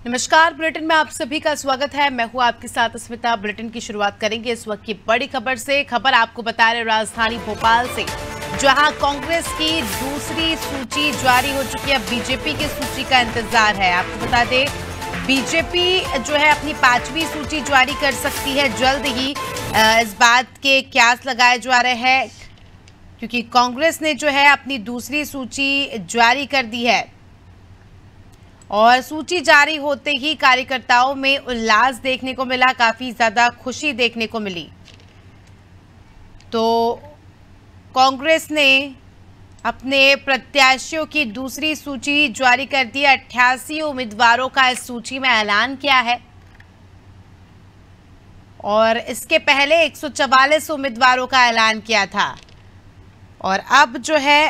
नमस्कार, बुलेटिन में आप सभी का स्वागत है। मैं हूं आपके साथ स्मिता। बुलेटिन की शुरुआत करेंगे इस वक्त की बड़ी खबर से। खबर आपको बता रहे राजधानी भोपाल से, जहां कांग्रेस की दूसरी सूची जारी हो चुकी है। बीजेपी की सूची का इंतजार है। आपको बता दें, बीजेपी जो है अपनी 5वीं सूची जारी कर सकती है जल्द ही। इस बात के क्यास लगाए जा रहे हैं क्योंकि कांग्रेस ने जो है अपनी दूसरी सूची जारी कर दी है और सूची जारी होते ही कार्यकर्ताओं में उल्लास देखने को मिला, काफी ज्यादा खुशी देखने को मिली। तो कांग्रेस ने अपने प्रत्याशियों की दूसरी सूची जारी कर दी। 88 उम्मीदवारों का इस सूची में ऐलान किया है और इसके पहले 144 उम्मीदवारों का ऐलान किया था और अब जो है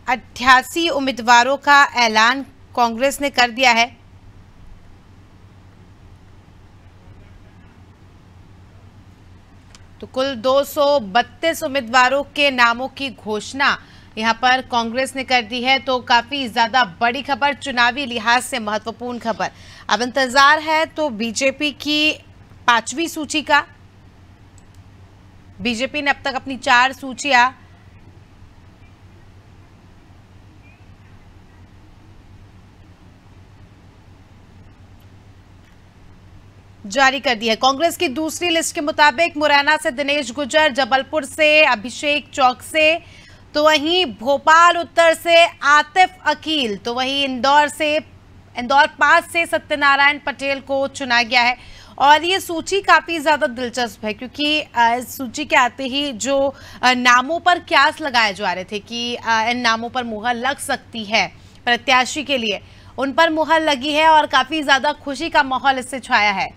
88 उम्मीदवारों का ऐलान कांग्रेस ने कर दिया है। तो कुल 232 उम्मीदवारों के नामों की घोषणा यहां पर कांग्रेस ने कर दी है। तो काफी ज्यादा बड़ी खबर, चुनावी लिहाज से महत्वपूर्ण खबर। अब इंतजार है तो बीजेपी की 5वीं सूची का। बीजेपी ने अब तक अपनी 4 सूचियां जारी कर दी है। कांग्रेस की दूसरी लिस्ट के मुताबिक मुरैना से दिनेश गुर्जर, जबलपुर से अभिषेक चौकसे, तो वहीं भोपाल उत्तर से आतिफ अकील, तो वहीं इंदौर 5 से सत्यनारायण पटेल को चुना गया है। और ये सूची काफी ज्यादा दिलचस्प है क्योंकि इस सूची के आते ही जो नामों पर क्यास लगाए जा रहे थे कि इन नामों पर मुहर लग सकती है प्रत्याशी के लिए, उन पर मुहर लगी है और काफी ज्यादा खुशी का माहौल इससे छाया है।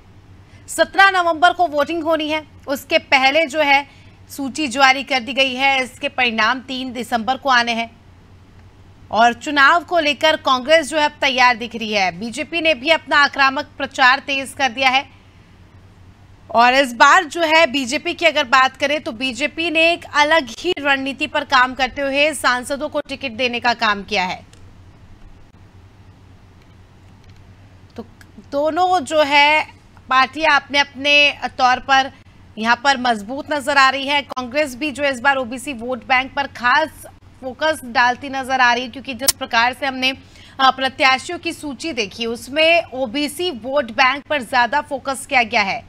17 नवंबर को वोटिंग होनी है, उसके पहले जो है सूची जारी कर दी गई है। इसके परिणाम 3 दिसंबर को आने हैं और चुनाव को लेकर कांग्रेस जो है अब तैयार दिख रही है। बीजेपी ने भी अपना आक्रामक प्रचार तेज कर दिया है और इस बार जो है बीजेपी की अगर बात करें तो बीजेपी ने एक अलग ही रणनीति पर काम करते हुए सांसदों को टिकट देने का काम किया है। तो दोनों जो है पार्टियां अपने अपने तौर पर यहां पर मजबूत नजर आ रही है। कांग्रेस भी जो इस बार ओबीसी वोट बैंक पर खास फोकस डालती नजर आ रही है क्योंकि जिस प्रकार से हमने प्रत्याशियों की सूची देखी उसमें ओबीसी वोट बैंक पर ज्यादा फोकस किया गया है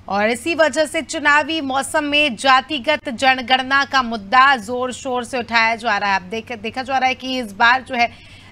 और इसी वजह से चुनावी मौसम में जातिगत जनगणना का मुद्दा जोर शोर से उठाया जा रहा है। अब देखा जा रहा है कि इस बार जो है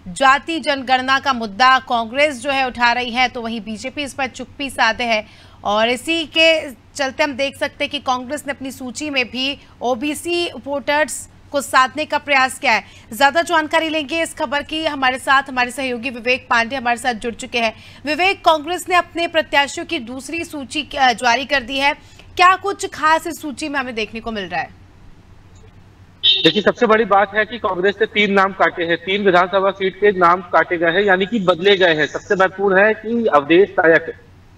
जाति जनगणना का मुद्दा कांग्रेस जो है उठा रही है, तो वहीं बीजेपी इस पर चुप्पी साधे है और इसी के चलते हम देख सकते हैं कि कांग्रेस ने अपनी सूची में भी ओबीसी वोटर्स को साधने का प्रयास किया है। ज्यादा जानकारी लेंगे इस खबर की, हमारे साथ हमारे सहयोगी विवेक पांडे हमारे साथ जुड़ चुके हैं। विवेक, कांग्रेस ने अपने प्रत्याशियों की दूसरी सूची जारी कर दी है, क्या कुछ खास इस सूची में हमें देखने को मिल रहा है? देखिए, सबसे बड़ी बात है कि कांग्रेस ने 3 नाम काटे हैं, 3 विधानसभा सीट के नाम काटे गए हैं, यानी कि बदले गए हैं। सबसे महत्वपूर्ण है कि अवधेश नायक,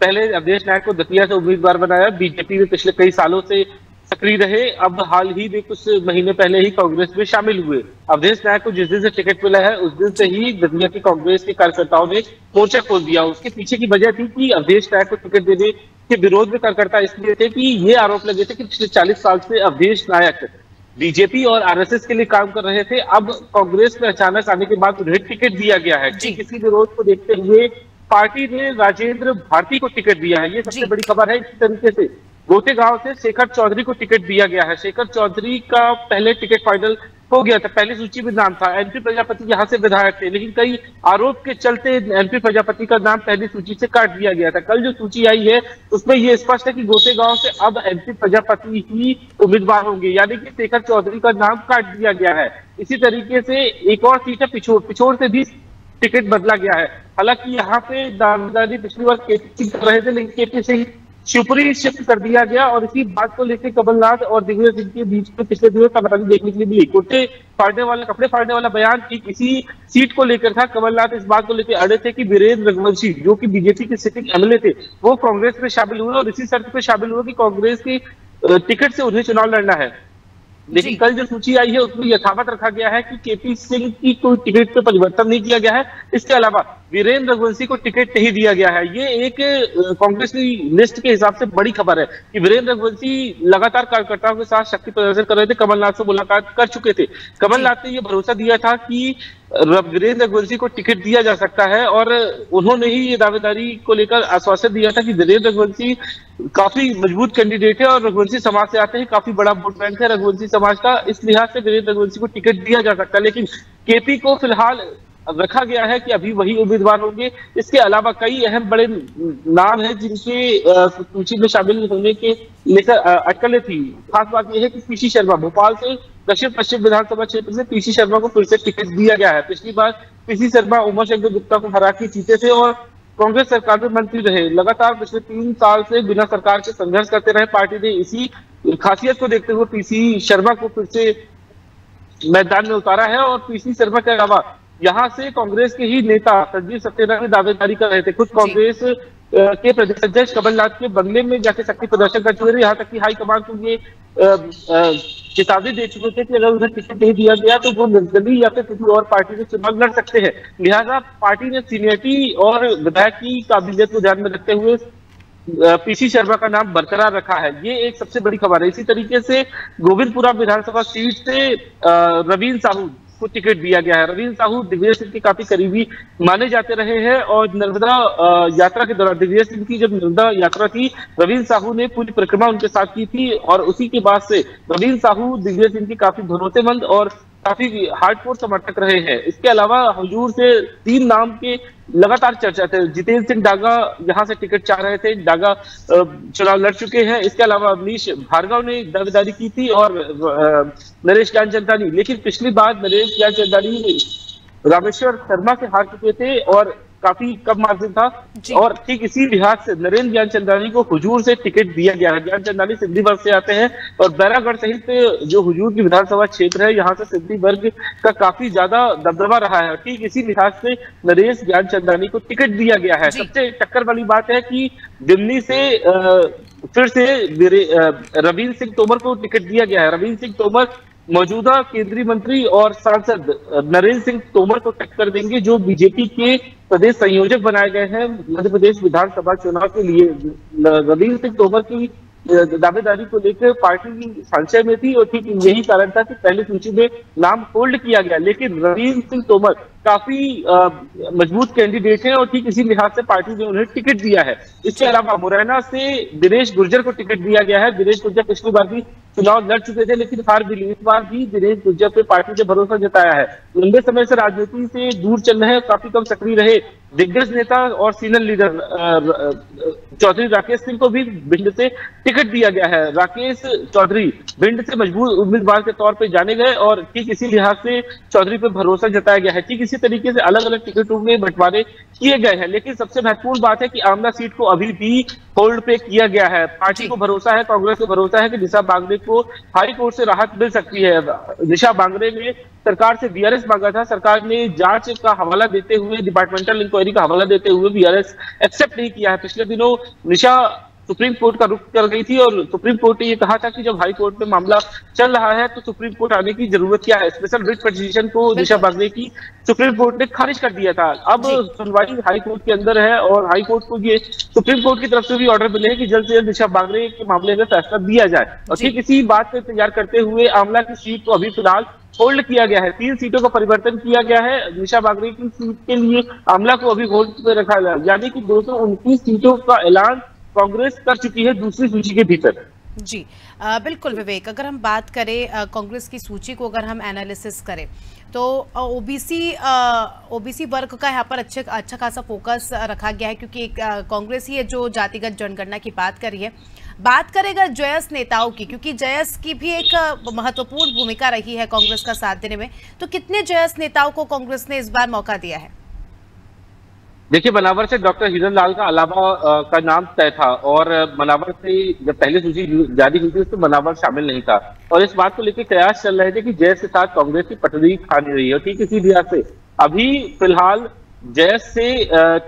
पहले अवधेश नायक को दतिया से उम्मीदवार बनाया। बीजेपी में पिछले कई सालों से सक्रिय रहे, अब हाल ही में कुछ महीने पहले ही कांग्रेस में शामिल हुए। अवधेश नायक को जिस दिन से टिकट मिला है उस दिन से ही दतिया की कांग्रेस के कार्यकर्ताओं ने मोर्चा खोल दिया। उसके पीछे की वजह थी कि अवधेश नायक को टिकट देने के विरोध में कार्यकर्ता इसलिए थे कि ये आरोप लगे थे कि पिछले 40 साल से अवधेश नायक बीजेपी और आरएसएस के लिए काम कर रहे थे। अब कांग्रेस में अचानक आने के बाद उन्हें टिकट दिया गया है। किसी विरोध को देखते हुए पार्टी ने राजेंद्र भारती को टिकट दिया है, ये सबसे बड़ी खबर है। इसी तरीके से गोतेगांव से शेखर चौधरी को टिकट दिया गया है। शेखर चौधरी का पहले टिकट फाइनल हो गया था, पहली सूची में नाम था। एनपी प्रजापति यहाँ से विधायक थे, लेकिन कई आरोप के चलते एनपी प्रजापति का नाम पहली सूची से काट दिया गया था। कल जो सूची आई है उसमें ये स्पष्ट है कि गोतेगांव से अब एनपी प्रजापति ही उम्मीदवार होंगे, यानी कि शेखर चौधरी का नाम काट दिया गया है। इसी तरीके से एक और सीट है पिछोर से भी टिकट बदला गया है। हालांकि यहाँ पे दावेदारी पिछली बार केपी कर रहे थे, लेकिन केपी से ही शिवपुरी शिफ्ट कर दिया गया और इसी बात को लेकर कमलनाथ और दिग्विजय सिंह के बीच में पिछले दिनों तनातनी देखने के लिए मिली। कपड़े फाड़ने वाला बयान ठीक इसी सीट को लेकर था। कमलनाथ इस बात को लेकर अड़े थे कि वीरेंद्र रघुवंशी, जो कि बीजेपी के सिटिंग एमएलए थे, वो कांग्रेस में शामिल हुए और इसी शर्त पे शामिल हुए कि कांग्रेस की टिकट से उन्हें चुनाव लड़ना है। लेकिन कल जो सूची आई है उसमें यथावत रखा गया है कि केपी सिंह की कोई टिकट पे परिवर्तन नहीं किया गया है। इसके अलावा वीरेंद्र रघुवंशी को टिकट नहीं दिया गया है। ये एक कांग्रेस की लिस्ट के हिसाब से बड़ी खबर है कि वीरेंद्र रघुवंशी लगातार कार्यकर्ताओं के साथ शक्ति प्रदर्शन कर रहे थे, कमलनाथ से मुलाकात कर चुके थे। कमलनाथ ने ये भरोसा दिया था कि वीरेंद्र रघुवंशी को टिकट दिया जा सकता है और उन्होंने ही ये दावेदारी को लेकर आश्वासन दिया था कि वीरेंद्र रघुवंशी काफी मजबूत कैंडिडेट है और रघुवंशी समाज से आते हैं, काफी बड़ा वोट बैंक है रघुवंशी समाज का, इस लिहाज से वीरेंद्र रघुवंशी को टिकट दिया जा सकता है। लेकिन केपी को फिलहाल रखा गया है कि अभी वही उम्मीदवार होंगे। इसके अलावा कई अहम बड़े नाम हैं जिनके सूची में शामिल होने के लेकर अटकलें थी। खास बात यह है कि पीसी शर्मा भोपाल से दक्षिण पश्चिम विधानसभा क्षेत्र से पीसी शर्मा को फिर से टिकट दिया गया है। पिछली बार पीसी शर्मा उमा शंकर गुप्ता को हरा के जीते थे और कांग्रेस सरकार में मंत्री रहे। लगातार पिछले 3 साल से बिना सरकार के संघर्ष करते रहे। पार्टी ने इसी खासियत को देखते हुए पीसी शर्मा को फिर से मैदान में उतारा है और पीसी शर्मा के अलावा यहाँ से कांग्रेस के ही नेता संजीव सक्सेना भी दावेदारी कर रहे थे। खुद कांग्रेस के प्रदेश अध्यक्ष कमलनाथ के बंगले में जाके शक्ति प्रदर्शन कर चुके थे। यहाँ तक कि हाईकमान को ये चेतावनी दे चुके थे कि अगर उन्हें टिकट नहीं दिया गया तो वो निर्दलीय या फिर किसी और पार्टी से चुनाव लड़ सकते हैं। लिहाजा पार्टी ने सीनियरिटी और विधायक की काबिलियत को ध्यान में रखते हुए पीसी शर्मा का नाम बरकरार रखा है। ये एक सबसे बड़ी खबर है। इसी तरीके से गोविंदपुरा विधानसभा सीट से रवीन साहू को टिकट दिया गया है। रवीन साहू दिग्विजय सिंह के काफी करीबी माने जाते रहे हैं और नर्मदा यात्रा के दौरान दिग्विजय सिंह की जब नर्मदा यात्रा थी, रवीन साहू ने पूरी परिक्रमा उनके साथ की थी और उसी के बाद से रवीन साहू दिग्विजय सिंह की काफी भरोसेमंद और काफी हार्डकोर समर्थक रहे हैं। इसके अलावा हुजूर से 3 नाम के लगातार चर्चा थे। जितेंद्र सिंह डागा यहाँ से टिकट चाह रहे थे, डागा चुनाव लड़ चुके हैं। इसके अलावा अवनीश भार्गव ने दावेदारी की थी और नरेश ज्ञानचंदानी, लेकिन पिछली बार नरेश ज्ञानचंदानी रामेश्वर शर्मा से हार चुके थे और काफी कम मार्जिन था और ठीक इसी लिहाज से नरेंद्र ज्ञानचंदानी को हुजूर से टिकट दिया गया है। ज्ञानचंदानी सिंधी वर्ग से आते हैं और बैरागढ़ सहित जो हुजूर की विधानसभा क्षेत्र है यहाँ से सिंधी वर्ग का काफी ज्यादा दबदबा रहा है। ठीक इसी लिहाज से नरेश ज्ञानचंदानी को टिकट दिया गया है। सबसे टक्कर वाली बात है कि दिल्ली से फिर से रवींद्र सिंह तोमर को टिकट दिया गया है। रवींद्र सिंह तोमर मौजूदा केंद्रीय मंत्री और सांसद नरेंद्र सिंह तोमर को टक्कर देंगे, जो बीजेपी के प्रदेश संयोजक बनाए गए हैं मध्य प्रदेश विधानसभा चुनाव के लिए। रवींद्र सिंह तोमर की दावेदारी को लेकर पार्टी संशय में थी और ठीक यही कारण था कि पहली सूची में नाम होल्ड किया गया, लेकिन रवींद्र सिंह तोमर काफी मजबूत कैंडिडेट हैं और ठीक इसी लिहाज से पार्टी ने उन्हें टिकट दिया है। इसके अलावा मुरैना से दिनेश गुर्जर को टिकट दिया गया है। दिनेश गुर्जर पिछली बार भी चुनाव लड़ चुके थे लेकिन हार भी ली। इस बार भी दिनेश गुर्जर पे पार्टी ने भरोसा जताया है। लंबे समय से राजनीति से दूर चल रहे हैं, काफी कम सक्रिय रहे दिग्गज नेता और सीनियर लीडर चौधरी राकेश सिंह को भी भिंड से टिकट दिया गया है। राकेश चौधरी भिंड से मजबूत उम्मीदवार के तौर पे जाने गए और ठीक इसी लिहाज से चौधरी पे भरोसा जताया गया है। ठीक इसी तरीके से अलग अलग टिकटों में बंटवारे किए गए हैं, लेकिन सबसे महत्वपूर्ण बात है कि आमला सीट को अभी भी होल्ड पे किया गया है। पार्टी को भरोसा है, कांग्रेस को भरोसा है कि निशा बांगरे को हाई कोर्ट से राहत मिल सकती है। निशा बांगरे ने सरकार से वीआरएस मांगा था, सरकार ने जांच का हवाला देते हुए, डिपार्टमेंटल इंक्वायरी का हवाला देते हुए वीआरएस एक्सेप्ट नहीं किया है। पिछले दिनों निशा सुप्रीम कोर्ट का रुख कर गई थी और सुप्रीम कोर्ट ने ये कहा था कि जब हाई कोर्ट में मामला चल रहा है तो सुप्रीम कोर्ट आने की जरूरत क्या है। स्पेशल रिट पिटीशन को निशा बांगरे की सुप्रीम कोर्ट ने खारिज कर दिया था। अब सुनवाई हाई कोर्ट के अंदर है और हाई कोर्ट को ये सुप्रीम कोर्ट की तरफ से भी ऑर्डर मिले हैं कि जल्द से जल्द निशा बांगरे के मामले में फैसला दिया जाए। और ठीक इसी बात को तैयार करते हुए आमला की सीट को अभी फिलहाल होल्ड किया गया है। 3 सीटों का परिवर्तन किया गया है। निशा बांगरे की सीट के लिए आमला को अभी होल्ड पे रखा गया, यानी कि 229 सीटों का ऐलान कांग्रेस कर चुकी है दूसरी सूची के भीतर। जी बिल्कुल विवेक, अगर हम बात करें कांग्रेस की सूची को अगर हम एनालिसिस करें तो ओबीसी वर्ग का यहाँ पर अच्छा खासा फोकस रखा गया है, क्योंकि कांग्रेस ही है जो जातिगत जनगणना की बात कर रही है। बात करेगा जयस नेताओं की, क्योंकि जयस की भी एक महत्वपूर्ण भूमिका रही है कांग्रेस का साथ देने में, तो कितने जयस नेताओं को कांग्रेस ने इस बार मौका दिया है? देखिए, मनावर से डॉक्टर हिरन लाल का अलावा का नाम तय था और मनावर से जब पहले सूची जारी हुई थी उसमें मनावर शामिल नहीं था और इस बात को लेकर कयास चल रहे थे कि जयस के साथ कांग्रेस की पटरी खानी रही है। ठीक इसी लिहाज से अभी फिलहाल जयस से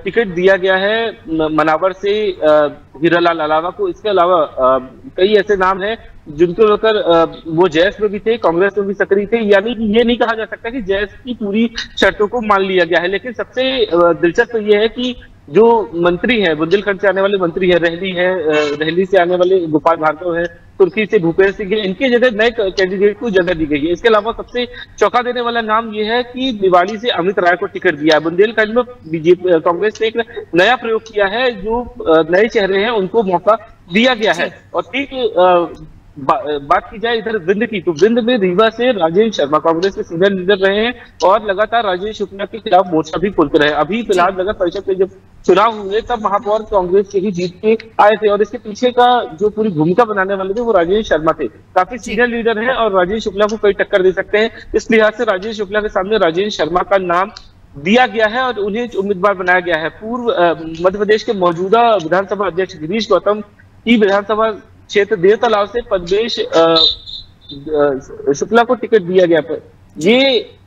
टिकट दिया गया है, मनावर से हिरन लाल अलावा को। इसके अलावा कई ऐसे नाम हैं जिनको लेकर वो जैस में भी थे, कांग्रेस में भी सक्रिय थे। यानी कि ये नहीं कहा जा सकता कि जैस की पूरी शर्तों को मान लिया गया है। लेकिन सबसे दिलचस्प ये है कि जो मंत्री है, बुंदेलखंड से आने वाले मंत्री है, रहली से आने वाले गोपाल भार्गव है, तुर्की से भूपेंद्र सिंह है, इनके जगह नए कैंडिडेट को जगह दी गई है। इसके अलावा सबसे चौंका देने वाला नाम यह है कि दिवाली से अमित राय को टिकट दिया है। बुंदेलखंड में बीजेपी कांग्रेस ने एक नया प्रयोग किया है, जो नए चेहरे हैं उनको मौका दिया गया है। और ठीक बात की जाए इधर विंध्य की, तो विंध्य में रीवा से राजेश शर्मा कांग्रेस के सीनियर लीडर रहे हैं और लगातार राजेश शुक्ला के खिलाफ मोर्चा भी खोलते रहे। अभी फिलहाल नगर परिषद के जब चुनाव हुए तब महापौर कांग्रेस के ही जीत के आए थे और इसके पीछे का जो पूरी भूमिका बनाने वाले थे वो राजेश शर्मा थे। काफी सीनियर लीडर है और राजेश शुक्ला को कई टक्कर दे सकते हैं। इस लिहाज से राजेश शुक्ला के सामने राजेश शर्मा का नाम दिया गया है और उन्हें उम्मीदवार बनाया गया है। पूर्व मध्य प्रदेश के मौजूदा विधानसभा अध्यक्ष गिरीश गौतम की विधानसभा क्षेत्र देव तालाब से पद्मेश शुक्ला को टिकट दिया गया। ये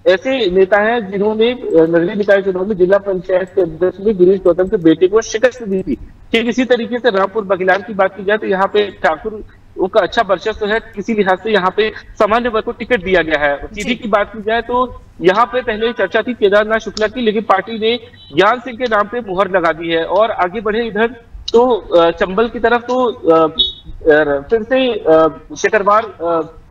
ऐसे नेता हैं जिन्होंने नगरीय निकाय चुनाव में जिला पंचायत के अध्यक्ष में गिरीश गौतम के बेटे को शिकस्त दी थी। ठीक इसी तरीके से रामपुर बघेलान की बात की जाए तो यहाँ पे ठाकुर का अच्छा वर्चस्व है, किसी लिहाज से यहाँ पे सामान्य वर्ग को टिकट दिया गया है। सीधी की बात की जाए तो यहाँ पे पहले चर्चा थी केदारनाथ शुक्ला की, लेकिन पार्टी ने ज्ञान सिंह के नाम पे मुहर लगा दी है। और आगे बढ़े इधर तो चंबल की तरफ तो फिर से शिकरवार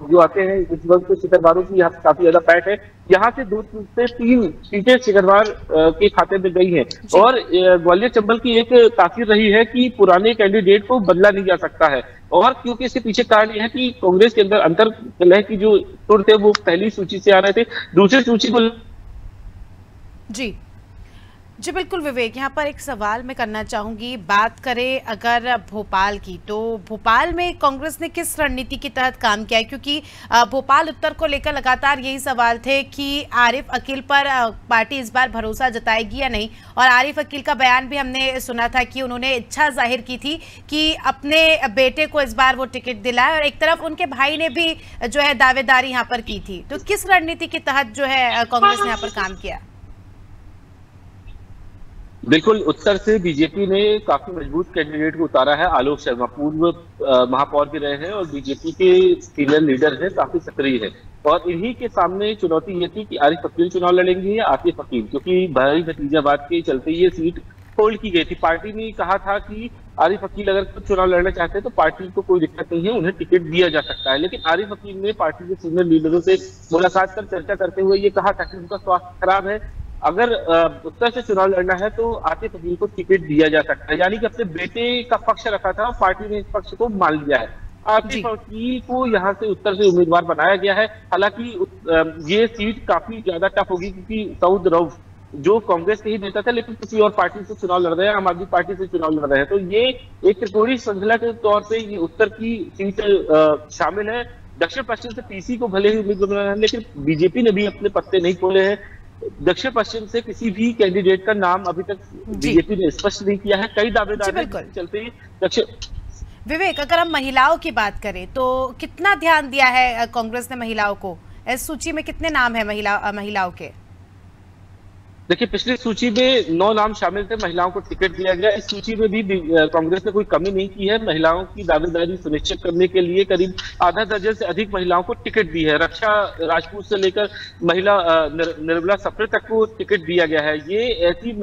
जो आते हैं इस वक्त तो शिकरवारों की यहाँ काफी ज्यादा पैठ है। यहाँ से 2 से 3 सीटें शिकरवार के खाते में गई हैं और ग्वालियर चंबल की एक तासीर रही है कि पुराने कैंडिडेट को बदला नहीं जा सकता है। और क्योंकि इसके पीछे कारण यह है कि कांग्रेस के अंदर अंतर कलह की जो सुर थे वो पहली सूची से आ रहे थे, दूसरी सूची को जी बिल्कुल विवेक, यहाँ पर एक सवाल मैं करना चाहूंगी। बात करें अगर भोपाल की, तो भोपाल में कांग्रेस ने किस रणनीति के तहत काम किया है? क्योंकि भोपाल उत्तर को लेकर लगातार यही सवाल थे कि आरिफ अकील पर पार्टी इस बार भरोसा जताएगी या नहीं। और आरिफ अकील का बयान भी हमने सुना था कि उन्होंने इच्छा जाहिर की थी कि अपने बेटे को इस बार वो टिकट दिलाए और एक तरफ उनके भाई ने भी जो है दावेदारी यहाँ पर की थी। तो किस रणनीति के तहत जो है कांग्रेस ने यहाँ पर काम किया? बिल्कुल, उत्तर से बीजेपी ने काफी मजबूत कैंडिडेट को उतारा है। आलोक शर्मा पूर्व महापौर भी रहे हैं और बीजेपी के सीनियर लीडर हैं, काफी सक्रिय है। और इन्हीं के सामने चुनौती ये थी कि आरिफ अकील चुनाव लड़ेंगे या आतिफ अकील, क्योंकि भारी नतीजाबाद के चलते ये सीट होल्ड की गई थी। पार्टी ने कहा था कि आरिफ अकील अगर खुद चुनाव लड़ना चाहते हैं तो पार्टी को कोई दिक्कत नहीं है, उन्हें टिकट दिया जा सकता है। लेकिन आरिफ अकील ने पार्टी के सीनियर लीडरों से मुलाकात कर चर्चा करते हुए ये कहा था कि उनका स्वास्थ्य खराब है, अगर उत्तर से चुनाव लड़ना है तो आतिफ अकील को टिकट दिया जा सकता है। यानी कि अपने बेटे का पक्ष रखा था, पार्टी ने इस पक्ष को मान लिया है। आतिफ अकील को यहाँ से उत्तर से उम्मीदवार बनाया गया है। हालांकि ये सीट काफी ज्यादा टफ होगी क्योंकि सऊद रऊफ जो कांग्रेस के ही नेता था लेकिन किसी और पार्टी से चुनाव लड़ रहे हैं, आम आदमी पार्टी से चुनाव लड़ रहे हैं। तो ये एक त्रिकोणीय श्रृंखला के तौर पे ये उत्तर की सीट शामिल है। दक्षिण पश्चिम से पीसी को भले ही उम्मीदवार बनाया है लेकिन बीजेपी ने भी अपने पत्ते नहीं खोले हैं। दक्षिण पश्चिम से किसी भी कैंडिडेट का नाम अभी तक बीजेपी ने स्पष्ट नहीं किया है। कई दावेदार चलते ही दक्षिण। विवेक, अगर हम महिलाओं की बात करें तो कितना ध्यान दिया है कांग्रेस ने महिलाओं को? इस सूची में कितने नाम है महिलाओं के? देखिए, पिछली सूची में 9 नाम शामिल थे, महिलाओं को टिकट दिया गया। इस सूची में भी कांग्रेस ने कोई कमी नहीं की है। महिलाओं की दावेदारी सुनिश्चित करने के लिए करीब आधा दर्जन से अधिक महिलाओं को टिकट दी है। रक्षा राजपूत से लेकर महिला निर्मला सप्रे तक को टिकट दिया गया है। ये ऐसी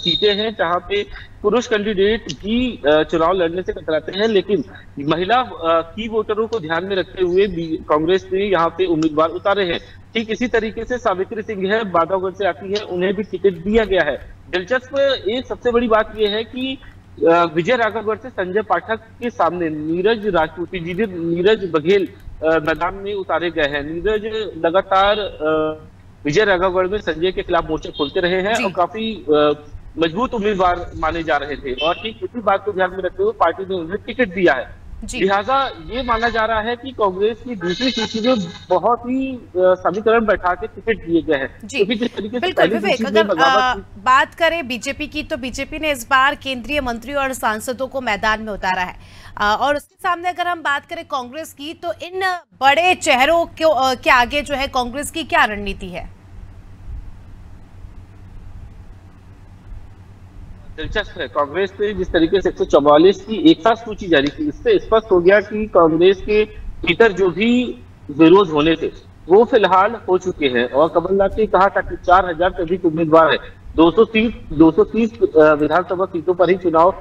सीटें हैं जहां पे पुरुष कैंडिडेट भी चुनाव लड़ने से कतराते हैं, लेकिन महिला की वोटरों को ध्यान में रखते हुए कांग्रेस ने यहाँ पे उम्मीदवार उतारे हैं। ठीक इसी तरीके से सावित्री सिंह है, बांधवगढ़ से आती है, उन्हें भी टिकट दिया गया है। दिलचस्प एक सबसे बड़ी बात यह है कि विजय राघवगढ़ से संजय पाठक के सामने नीरज राजपूती जी, नीरज बघेल मैदान में उतारे गए हैं। नीरज लगातार विजय राघवगढ़ में संजय के खिलाफ मोर्चा खोलते रहे हैं और काफी मजबूत उम्मीदवार माने जा रहे थे और ठीक इसी बात को ध्यान में रखते हुए पार्टी ने उन्हें टिकट दिया है। लिहाजा ये माना जा रहा है कि कांग्रेस की दूसरी सूची में बहुत ही समीकरण बैठा के टिकट दिए गए हैं। बिल्कुल विवेक, अगर बात करें बीजेपी की तो बीजेपी ने इस बार केंद्रीय मंत्री और सांसदों को मैदान में उतारा है और उसके सामने अगर हम बात करें कांग्रेस की तो इन बड़े चेहरों के आगे जो है कांग्रेस की क्या रणनीति है? दिलचस्प है। कांग्रेस ने जिस तरीके से 144 की एक साथ सूची जारी की, इससे स्पष्ट हो गया कि कांग्रेस के भीतर जो भी विरोध होने थे वो फिलहाल हो चुके हैं। और कमलनाथ ने कहा था कि 4000 से अधिक उम्मीदवार है, 230 विधानसभा सीटों पर ही चुनाव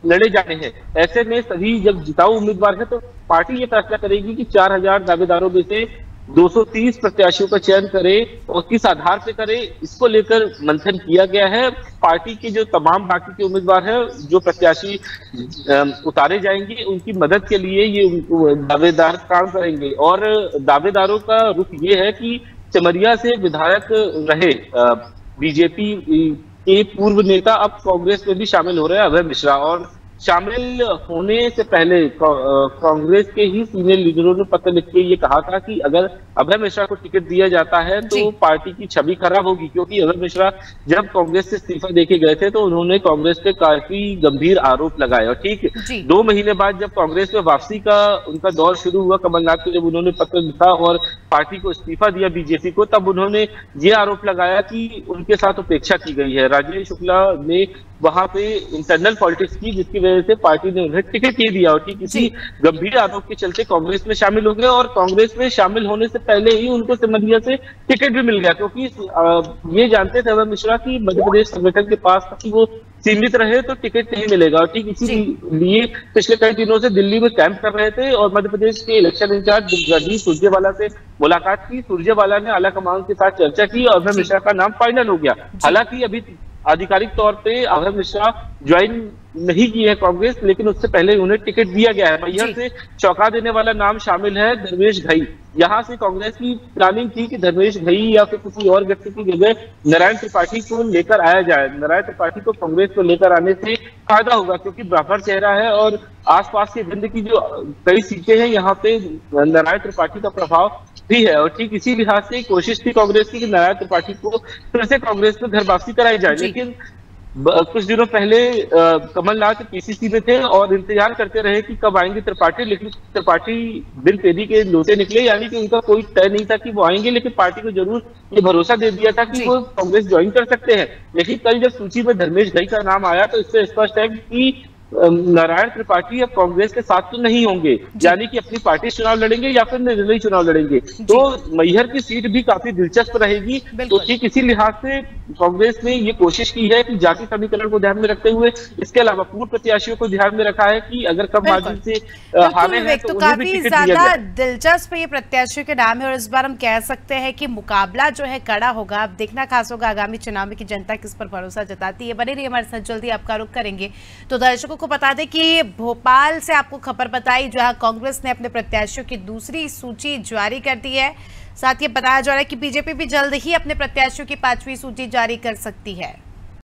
लड़े जाने हैं। ऐसे में सभी जब जिताऊ उम्मीदवार है तो पार्टी ये फैसला करेगी कि 4000 दावेदारों में से 230 प्रत्याशियों का चयन करे और किस आधार पे करे, इसको लेकर मंथन किया गया है। पार्टी के जो तमाम बाकी के उम्मीदवार हैं, जो प्रत्याशी उतारे जाएंगे, उनकी मदद के लिए ये दावेदार काम करेंगे। और दावेदारों का रुख ये है कि चमरिया से विधायक रहे बीजेपी के पूर्व नेता अब कांग्रेस में भी शामिल हो रहे हैं, अभय मिश्रा। और शामिल होने से पहले कांग्रेस के ही सीनियर लीडरों ने पत्र लिख के ये कहा था कि अगर अभय मिश्रा को टिकट दिया जाता है तो पार्टी की छवि खराब होगी, क्योंकि अभय मिश्रा जब कांग्रेस से इस्तीफा देके गए थे तो उन्होंने कांग्रेस पे काफी गंभीर आरोप लगाए। और ठीक 2 महीने बाद जब कांग्रेस में वापसी का उनका दौर शुरू हुआ, कमलनाथ को जब उन्होंने पत्र लिखा और पार्टी को इस्तीफा दिया बीजेपी को, तब उन्होंने ये आरोप लगाया कि उनके साथ उपेक्षा की गई है। राजेश शुक्ला ने वहां पे इंटरनल पॉलिटिक्स की, जिसकी वजह से पार्टी ने उन्हें टिकट नहीं दिया। और ठीक इसी गंभीर आरोप के चलते कांग्रेस में शामिल हो गए और कांग्रेस में शामिल होने से पहले ही उनको सिमरिया से टिकट भी मिल गया, क्योंकि ये जानते थे अभय मिश्रा की मध्य प्रदेश संगठन के पास कि वो सीमित रहे तो टिकट नहीं मिलेगा। और ठीक इसीलिए पिछले कई दिनों से दिल्ली में कैंप कर रहे थे और मध्य प्रदेश के इलेक्शन इंचार्ज जगदीश सुरजेवाला से मुलाकात की। सुरजेवाला ने आला कमान के साथ चर्चा की और अभय मिश्रा का नाम फाइनल हो गया। हालांकि अभी आधिकारिक तौर पे अभय मिश्रा ज्वाइन नहीं की है कांग्रेस, लेकिन उससे पहले उन्हें टिकट दिया गया है। मैहर से चौंका देने वाला नाम शामिल है धर्मेश घई। यहाँ से कांग्रेस की प्लानिंग थी कि धर्मेश घई या फिर किसी और व्यक्ति की जगह नारायण त्रिपाठी को लेकर आया जाए। नारायण त्रिपाठी को कांग्रेस को लेकर आने से फायदा होगा, क्योंकि ब्राह्मण चेहरा है और आसपास के विंध्य की जो कई सीटें हैं यहाँ पे नारायण त्रिपाठी का प्रभाव भी है। और ठीक इसी लिहाज से कोशिश थी कांग्रेस की कि नारायण त्रिपाठी को फिर से कांग्रेस में घर वापसी कराई जाए। लेकिन कुछ दिनों पहले कमलनाथ पीसीसी में थे और इंतजार करते रहे कि कब आएंगे त्रिपाठी, लेकिन त्रिपाठी बिन पेदी के लोटे निकले, यानी कि उनका कोई तय नहीं था कि वो आएंगे। लेकिन पार्टी को जरूर ये भरोसा दे दिया था कि वो कांग्रेस ज्वाइन कर सकते हैं। लेकिन कल जब सूची में धर्मेश घई का नाम आया तो इससे स्पष्ट है कि नारायण त्रिपाठी अब कांग्रेस के साथ तो नहीं होंगे, यानी कि अपनी पार्टी चुनाव लड़ेंगे या फिर निर्दलीय चुनाव लड़ेंगे। तो मैहर की सीट भी काफी दिलचस्प रहेगी। तो ठीक इसी लिहाज से कांग्रेस ने ये कोशिश की है कि जाति समीकरण को ध्यान में रखते हुए इसके अलावा पूर्व प्रत्याशियों को ध्यान में रखा है कि अगर कम मार्जिन से हारे हैं तो उन्हें भी टिकट दिया जाए। दिलचस्प ये प्रत्याशियों के नाम है और इस बार हम कह सकते हैं कि मुकाबला जो है कड़ा होगा। अब देखना खास होगा आगामी चुनाव में कि जनता किस पर भरोसा जताती है। बने रहिए हमारे साथ, जल्दी आपका रुख करेंगे। तो दर्शकों को बता दें कि भोपाल से आपको खबर बताई जहां कांग्रेस ने अपने प्रत्याशियों की दूसरी सूची जारी कर दी है। साथ ही बताया जा रहा है कि बीजेपी भी जल्द ही अपने प्रत्याशियों की 5वीं सूची जारी कर सकती है।